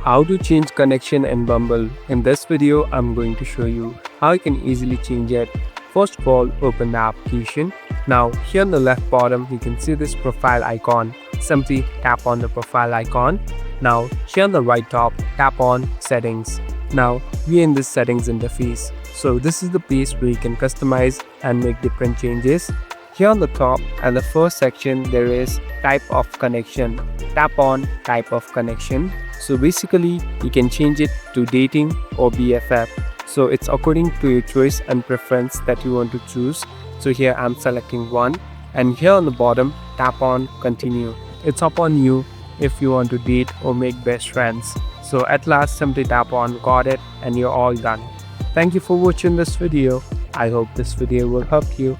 How to change connection in Bumble. In this video, I'm going to show you how you can easily change it. First of all, open the application. Now, here on the left bottom, you can see this profile icon. Simply tap on the profile icon. Now, here on the right top, tap on settings. Now, we are in this settings interface. So this is the place where you can customize and make different changes. Here on the top and the first section, there is type of connection. Tap on type of connection. So basically, you can change it to dating or BFF. So it's according to your choice and preference that you want to choose. So here I'm selecting one, and here on the bottom, tap on continue. It's up on you if you want to date or make best friends. So at last, simply tap on got it and you're all done. Thank you for watching this video. I hope this video will help you.